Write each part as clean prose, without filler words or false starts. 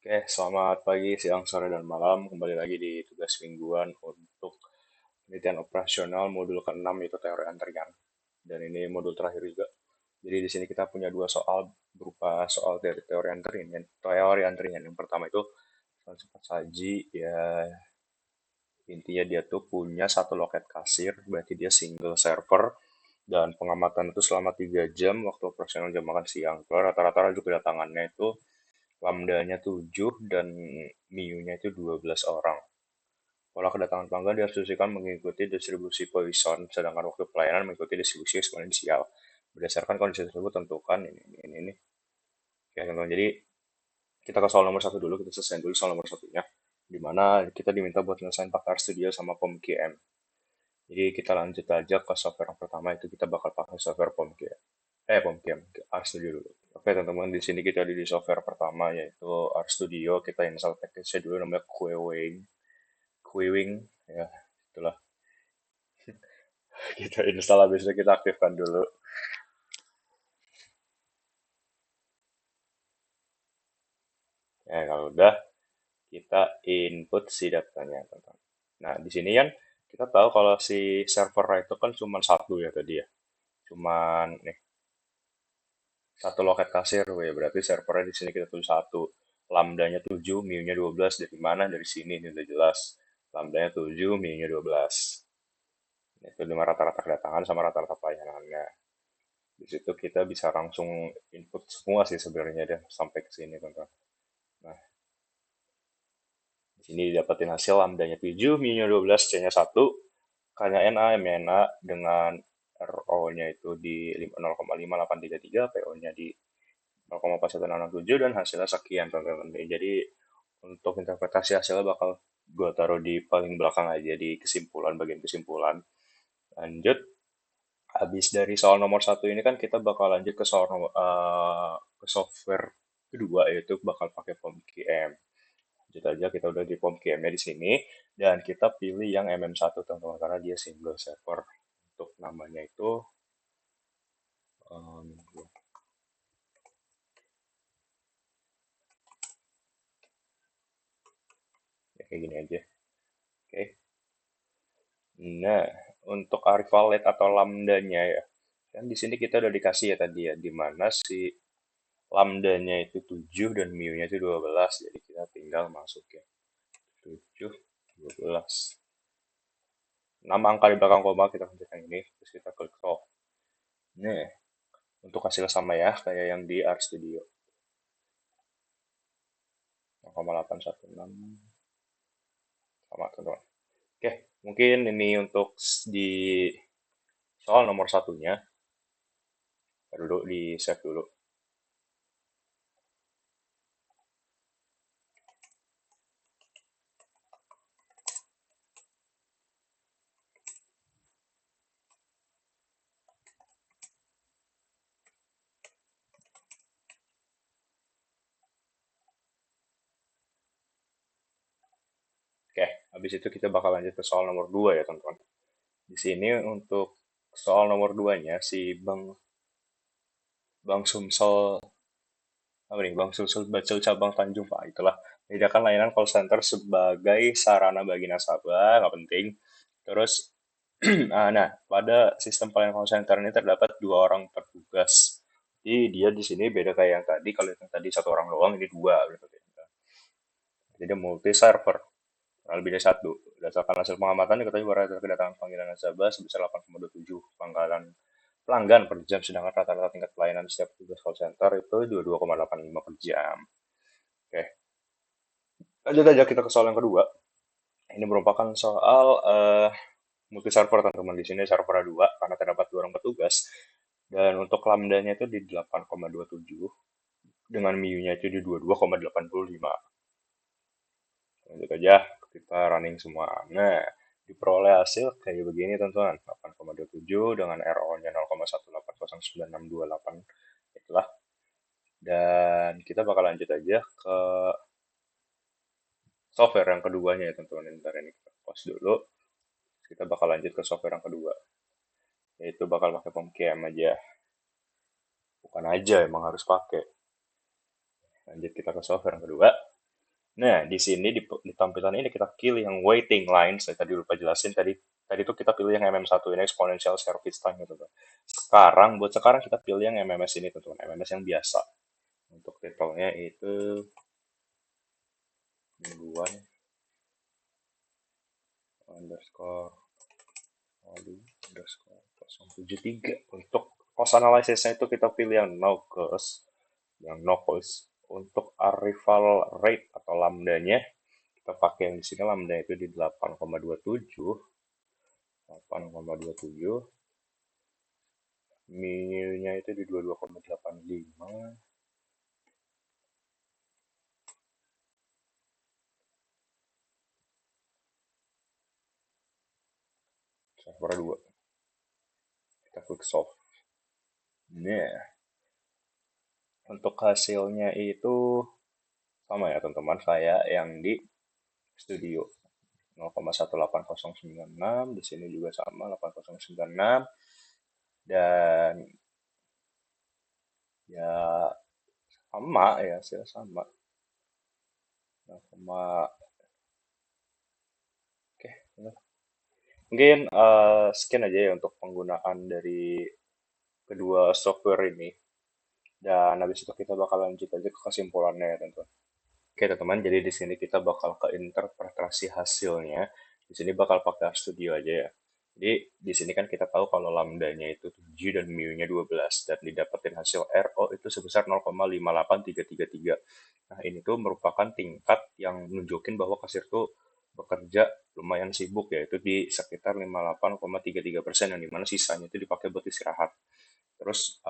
Oke, selamat pagi, siang, sore, dan malam. Kembali lagi di tugas mingguan untuk penelitian operasional modul ke-6 yaitu teori antrian. Dan ini modul terakhir juga. Jadi di sini kita punya dua soal berupa soal dari teori antrian. Teori antrian yang pertama itu soal cepat saji, ya intinya dia tuh punya satu loket kasir, berarti dia single server dan pengamatan itu selama 3 jam waktu operasional jam makan siang. Kalau rata-rata laju kedatangannya itu lambdanya 7 dan miunya itu 12 orang. Pola kedatangan pelanggan diasumsikan mengikuti distribusi Poisson, sedangkan waktu pelayanan mengikuti distribusi eksponensial. Berdasarkan kondisi tersebut, tentukan ini. Oke, teman-teman. Jadi, kita ke soal nomor satu dulu, kita selesai dulu soal nomor satunya. Di mana kita diminta buat nyelesain pakai Studio sama POM-QM. Jadi, kita lanjut aja ke software yang pertama, itu kita bakal pakai software POM-QM. POM-QM, RStudio dulu. Oke, teman-teman, di sini kita ada di software pertama, yaitu RStudio. Kita install package-nya dulu, namanya Queuing, ya, itulah. Kita install habis itu kita aktifkan dulu. Ya, kalau udah kita input si datanya, teman-teman. Nah, di sini kan kita tahu kalau si server itu kan cuma satu ya tadi ya. Cuman nih satu loket kasir, ya berarti servernya di sini kita tulis satu. Lambdanya 7, mu-nya 12 dari mana? Dari sini ini udah jelas. Lambdanya 7, mu-nya 12. Itu cuma rata-rata kedatangan sama rata-rata pelayanannya. Di situ kita bisa langsung input semua sih sebenarnya deh sampai ke sini, teman-teman. Nah, di sini dapetin hasil lambdanya 7, mu-nya 12, C-nya 1, K-nya NA, M-nya NA, dengan RO-nya itu di 0,5833, PO-nya di 0,4167, dan hasilnya sekian, teman-teman. Jadi, untuk interpretasi hasilnya bakal gue taruh di paling belakang aja, di kesimpulan, bagian kesimpulan. Lanjut, habis dari soal nomor satu ini kan kita bakal lanjut ke soal ke software kedua, yaitu bakal pakai POM-QM. Lanjut aja, kita udah di POM-QM-nya di sini, dan kita pilih yang MM1, teman-teman, karena dia single server. Untuk namanya itu, um, ya kayak gini aja. Oke. Nah, untuk arif atau lambdanya ya, kan di sini kita udah dikasih ya tadi ya, di mana si lambdanya itu 7 dan mu-nya itu 12. Jadi kita tinggal masukin 7, 12. 6 angka di belakang koma kita kerjakan ini, terus kita klik solve. Nah, untuk hasil sama ya, kayak yang di RStudio. 0,816 sama, teman-teman. Oke, mungkin ini untuk di soal nomor satunya. Dulu di save dulu. Oke, habis itu kita bakal lanjut ke soal nomor 2 ya, teman-teman. Di sini untuk soal nomor 2-nya, si Bang Sumsel, apa nih, Bang Sumsel Bacil Cabang Tanjung Pak, itulah. Menyediakan layanan call center sebagai sarana bagi nasabah, nggak penting. Terus, nah, pada sistem pelayanan call center ini terdapat dua orang petugas. Jadi dia di sini beda kayak yang tadi, kalau yang tadi satu orang doang, ini dua. Gitu. Jadi multi server. Lebih dari satu. Berdasarkan hasil pengamatan, diketahui bahwa rata kedatangan panggilan nasabah sebesar 8,27 panggilan pelanggan per jam, sedangkan rata-rata tingkat pelayanan setiap tugas call center itu 22,85 per jam. Oke, lanjut aja kita ke soal yang kedua. Ini merupakan soal multi server, teman-teman. Di sini server 2 karena terdapat dua orang petugas. Dan untuk lambdanya itu di 8,27 dengan miu-nya itu di 22,85. Lanjut aja, kita running semua. Nah, diperoleh hasil kayak begini, teman-teman. 8,27 dengan RO-nya 0,1809628. Itulah. Dan kita bakal lanjut aja ke software yang keduanya ya, teman-teman. Ntar ini kita pause dulu. Kita bakal lanjut ke software yang kedua. Yaitu bakal pakai POM-QM aja. Bukan aja, emang harus pakai. Lanjut kita ke software yang kedua. Nah, di sini di tampilan ini kita pilih yang waiting line. Saya tadi lupa jelasin tadi tadi tuh kita pilih yang MM1 ini exponential service time gitu kan. Buat sekarang kita pilih yang MMS ini teman-teman, MMS yang biasa. Untuk titelnya itu mingguan underscore lalu underscore 073. Untuk cost analysisnya itu kita pilih yang no cost. Untuk arrival rate atau lambdanya kita pakai yang di sini lambda itu di 8,27, 8,27, mu-nya itu di 22,85, server 2. Kita klik solve. Nah, untuk hasilnya itu sama ya teman-teman, saya yang di studio 0,18096, di sini juga sama 8096, dan ya sama ya, hasil sama 0, oke. Mungkin sekian aja ya untuk penggunaan dari kedua software ini, dan habis itu kita bakal lanjut aja ke kesimpulannya ya teman-teman. Oke teman-teman, jadi di sini kita bakal ke interpretasi hasilnya. Di sini bakal pakai RStudio aja ya. Jadi di sini kan kita tahu kalau lambdanya itu 7 dan mu-nya 12 dan didapetin hasil RO itu sebesar 0,58333. Nah, ini tuh merupakan tingkat yang nunjukin bahwa kasir tuh bekerja lumayan sibuk ya, itu di sekitar 58,33%, yang dimana sisanya itu dipakai buat istirahat. Terus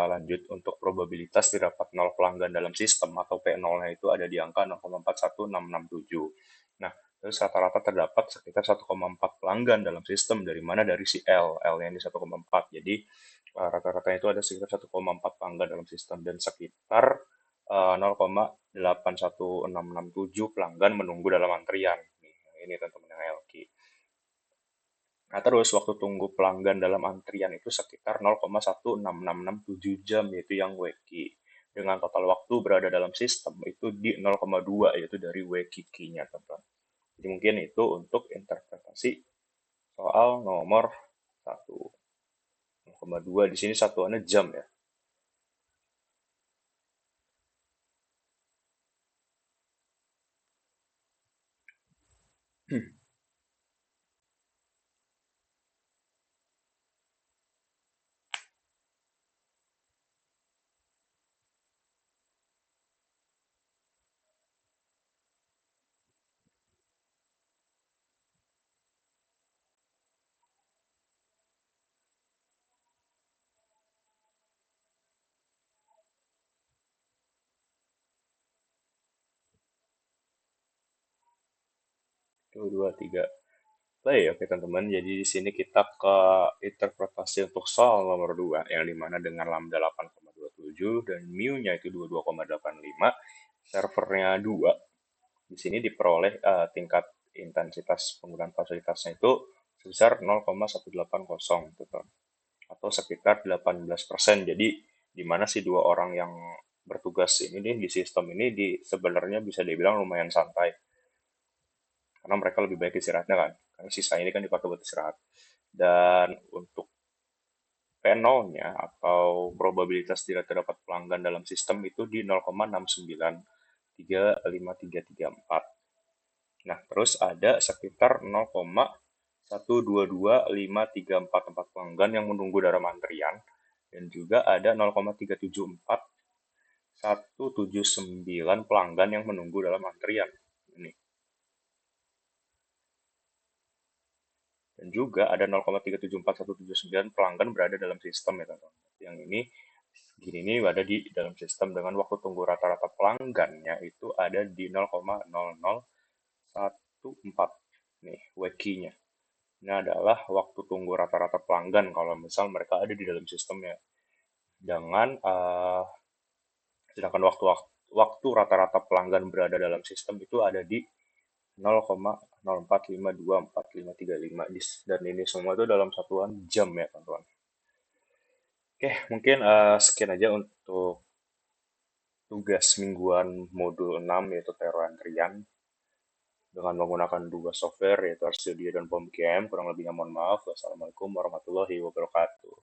lanjut untuk probabilitas terdapat 0 pelanggan dalam sistem atau P0-nya itu ada di angka 0,41667. Nah, terus rata-rata terdapat sekitar 1,4 pelanggan dalam sistem, dari mana dari si L-nya ini 1,4. Jadi rata-ratanya itu ada sekitar 1,4 pelanggan dalam sistem dan sekitar 0,81667 pelanggan menunggu dalam antrian. Nih, ini teman-teman yang LQ. Nah, terus waktu tunggu pelanggan dalam antrian itu sekitar 0,16667 jam, yaitu yang weki. Dengan total waktu berada dalam sistem itu di 0,2, yaitu dari weki key-nya, teman-teman. Jadi mungkin itu untuk interpretasi soal nomor 1. 0,2 di sini satuannya jam ya. 1, 2, 3. Baik, oke teman-teman. Jadi di sini kita ke interpretasi untuk soal nomor 2, yang dimana dengan lambda 8,27 dan mu-nya itu 22,85, servernya 2. Di sini diperoleh tingkat intensitas penggunaan fasilitasnya itu sebesar 0,180 gitu, atau sekitar 18%. Jadi di mana sih dua orang yang bertugas ini nih di sistem ini sebenarnya bisa dibilang lumayan santai, karena mereka lebih baik istirahatnya kan, karena sisa ini kan dipakai buat istirahat. Dan untuk P0-nya atau probabilitas tidak terdapat pelanggan dalam sistem itu di 0,6935334. Nah, terus ada sekitar 0,1225344 pelanggan yang menunggu dalam antrian, dan juga ada 0,374 179 pelanggan yang menunggu dalam antrian. Ini. Dan juga ada 0,374 179 pelanggan berada dalam sistem ya teman-teman. Yang ini gini ini ada di dalam sistem dengan waktu tunggu rata-rata pelanggannya itu ada di 0,0014. Nih, weki-nya. Ini adalah waktu tunggu rata-rata pelanggan kalau misal mereka ada di dalam sistemnya. Dengan sedangkan waktu rata-rata pelanggan berada dalam sistem itu ada di 0,04524535, dan ini semua itu dalam satuan jam ya teman-teman. Oke, mungkin sekian aja untuk tugas mingguan modul 6 yaitu teori antrian dengan menggunakan dua software yaitu RStudio dan POMCAM. Kurang lebihnya mohon maaf. Wassalamualaikum warahmatullahi wabarakatuh.